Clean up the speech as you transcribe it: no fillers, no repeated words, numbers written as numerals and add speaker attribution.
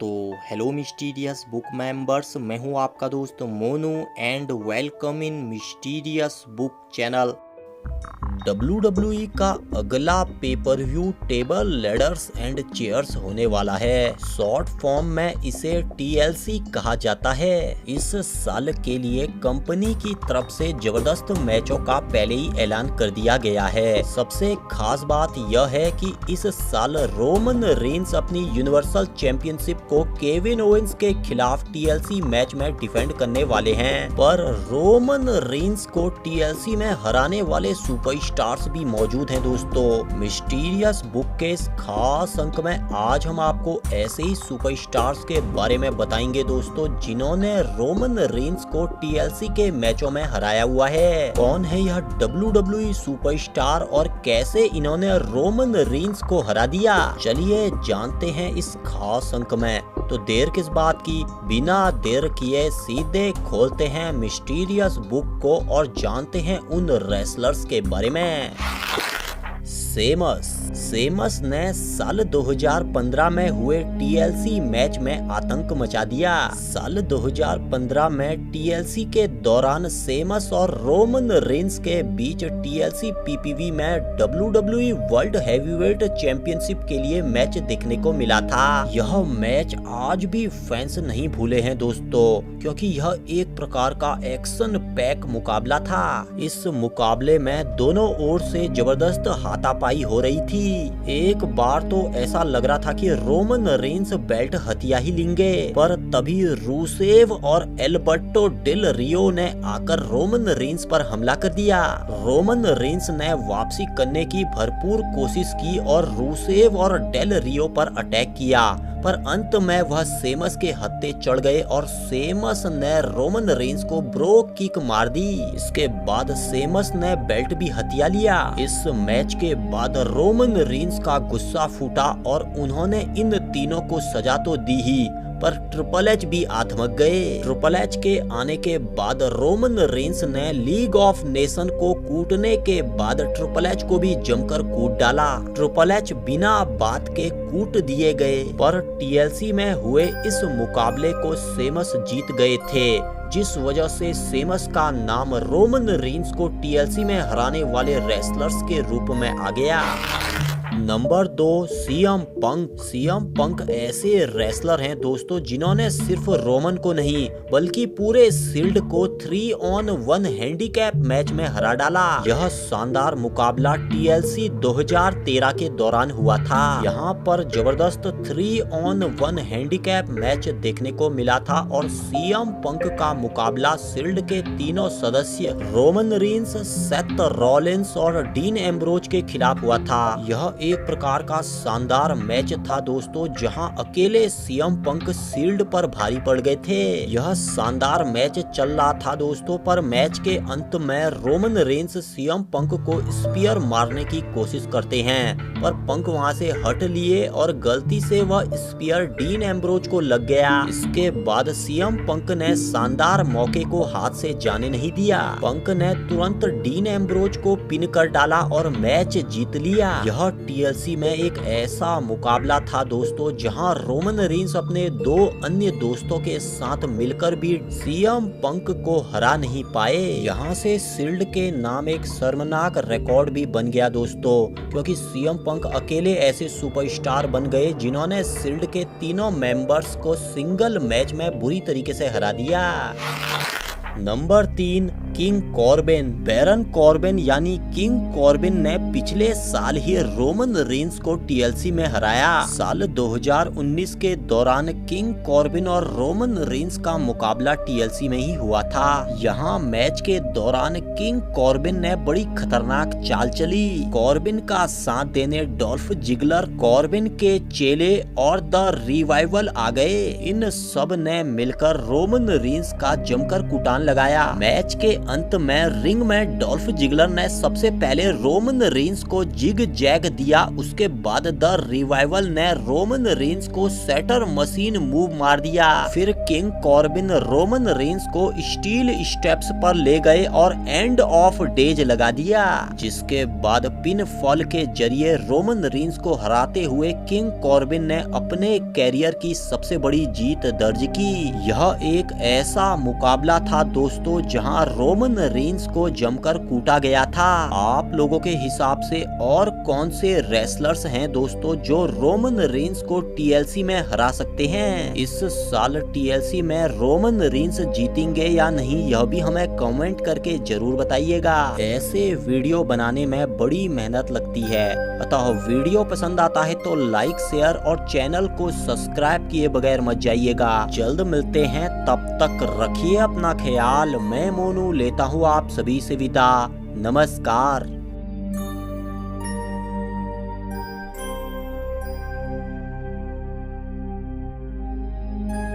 Speaker 1: तो hello mysterious book members, मैं हूं आपका दोस्त Monu and welcome in mysterious book channel. WWE का अगला pay per view table ladders and chairs होने वाला है। शॉर्ट फॉर्म में इसे TLC कहा जाता है। इस साल के लिए कंपनी की तरफ से जबरदस्त मैचों का पहले ही ऐलान कर दिया गया है। सबसे खास बात यह है कि इस साल रोमन रेंस अपनी यूनिवर्सल चैंपियनशिप को केविन ओवेंस के खिलाफ TLC मैच में डिफेंड करने वाले हैं, पर रोमन रेंस को TLC में हराने वाले सुपरस्टार्स भी मौजूद हैं। दोस्तों, मिस्टीरियस बुक के इस खास अंक में आज हम आपको ऐसे ही सुपरस्टार्स के बारे में बताएंगे दोस्तों, जिन्होंने रोमन रेंस को TLC के मैचों में हराया हुआ है। कौन है यह WWE सुपरस्टार और कैसे इन्होंने रोमन रेंस को हरा दिया, चलिए जानते हैं इस खास अंक में। तो देर किस बात की, बिना देर किए सीधे खोलते हैं मिस्टीरियस बुक को और जानते हैं उन रेसलर्स के बारे में। सेमस ने साल 2015 में हुए TLC मैच में आतंक मचा दिया। साल 2015 में TLC के दौरान सेमस और रोमन रेंस के बीच TLC PPV में WWE वर्ल्ड हैवीवेट चैंपियनशिप के लिए मैच देखने को मिला था। यह मैच आज भी फैंस नहीं भूले हैं दोस्तों, क्योंकि यह एक प्रकार का एक्शन पैक मुकाबला था। इस मुकाबले में दोनों ओर से जबरदस्त हाथापाई हो रही थी। एक बार तो ऐसा लग रहा था कि रोमन रेंस बेल्ट हथिया ही लेंगे, पर तभी रूसेव और एल्बर्टो डेल रियो ने आकर रोमन रेंस पर हमला कर दिया। रोमन रेंस ने वापसी करने की भरपूर कोशिश की और रूसेव और डेल रियो पर अटैक किया, पर अंत में वह सेमस के हत्थे चढ़ गए और सेमस ने रोमन रेंस को ब्रो किक मार दी। इसके बाद सेमस ने बेल्ट भी हथिया लिया। इस मैच के बाद रोमन रेंस का गुस्सा फूटा और उन्होंने इन तीनों को सजा तो दी ही, पर ट्रिपल एच भी आत्मक गए। ट्रिपल एच के आने के बाद रोमन रेंस ने लीग ऑफ नेशन को कूटने के बाद ट्रिपल एच को भी जमकर कूट डाला। ट्रिपल एच बिना बात के कूट दिए गए, पर TLC में हुए इस मुकाबले को सेमस जीत गए थे, जिस वजह से सेमस का नाम रोमन रेंस को TLC में हराने वाले रेसलर्स के रूप में आ गया। नंबर 2, CM पंक ऐसे रेसलर हैं दोस्तों, जिन्होंने सिर्फ रोमन को नहीं बल्कि पूरे शील्ड को 3-on-1 हैंडीकैप मैच में हरा डाला। यह शानदार मुकाबला TLC 2013 के दौरान हुआ था। यहाँ पर जबरदस्त 3-on-1 हैंडीकैप मैच देखने को मिला था और CM पंक का मुकाबला शील्ड के तीनों सदस्य रोमन रेंस, सेथ रॉलिंस और डीन एम्ब्रोज के खिलाफ हुआ था। यह एक प्रकार का शानदार मैच था दोस्तों, जहां अकेले CM पंक शील्ड पर भारी पड़ गए थे। यह शानदार मैच चल रहा था दोस्तों, पर मैच के अंत में रोमन रेंस CM पंक को स्पीयर मारने की कोशिश करते हैं, पर पंक वहां से हट लिए और गलती से वह स्पीयर डीन एम्ब्रोज को लग गया। इसके बाद CM पंक ने शानदार मौके को हाथ से जाने नहीं दिया। पंक ने तुरंत डीन एम्ब्रोज को पिन कर डाला और मैच जीत लिया। यह TLC में एक ऐसा मुकाबला था दोस्तों, जहां रोमन रेंस अपने 2 अन्य दोस्तों के साथ मिलकर भी CM पंक को हरा नहीं पाए। यहां से शील्ड के नाम एक शर्मनाक रिकॉर्ड भी बन गया दोस्तों, क्योंकि CM पंक अकेले ऐसे सुपरस्टार बन गए जिन्होंने शील्ड के तीनों मेंबर्स को सिंगल मैच में बुरी तरीके से हरा दिया। Number 3, King Corbin. Baron Corbin यानी किंग कॉर्बिन ने पिछले साल ही रोमन रेंस को TLC में हराया। साल 2019 के दौरान किंग कॉर्बिन और रोमन रेंस का मुकाबला TLC में ही हुआ था। यहाँ मैच के दौरान किंग कॉर्बिन ने बड़ी खतरनाक चाल चली। कॉर्बिन का साथ देने डॉल्फ जिगलर, कॉर्बिन के चेले और द रिवाइवल आ गए। इन सब ने मिलकर रोमन रेंस का जमकर कुटान लगाया। मैच के अंत में रिंग में डॉल्फ जिगलर ने सबसे पहले रोमन रेंस को जिग जैग दिया। उसके बाद द रिवाइवल ने रोमन रेंस को सेटर मशीन मूव मार दिया। फिर किंग कॉर्बिन रोमन रेंस को स्टील स्टेप्स पर ले गए और एंड ऑफ डेज लगा दिया, जिसके बाद पिन फॉल के जरिए रोमन रेंस को हराते हुए किंग कॉर्बिन ने अपने कैरियर की सबसे बड़ी जीत दर्ज की। यह एक ऐसा मुकाबला था दोस्तों जहां रोमन रेंस को जमकर कूटा गया था। आप लोगों के हिसाब से और कौन से रेसलर्स हैं दोस्तों जो रोमन रेंस को टीएलसी में हरा सकते हैं? इस साल टीएलसी में रोमन रेंस जीतेंगे या नहीं, यह भी हमें कमेंट करके जरूर बताइएगा। ऐसे वीडियो बनाने में बड़ी मेहनत लगती है, अतः वीडियो पसंद आता है तो लाइक शेयर और चैनल को सब्सक्राइब किए बगैर मत जाइएगा। जल्द मिलते हैं, तब तक रखिए अपना ख्याल। मैं मोनू लेता हूँ आप सभी से विदा। नमस्कार।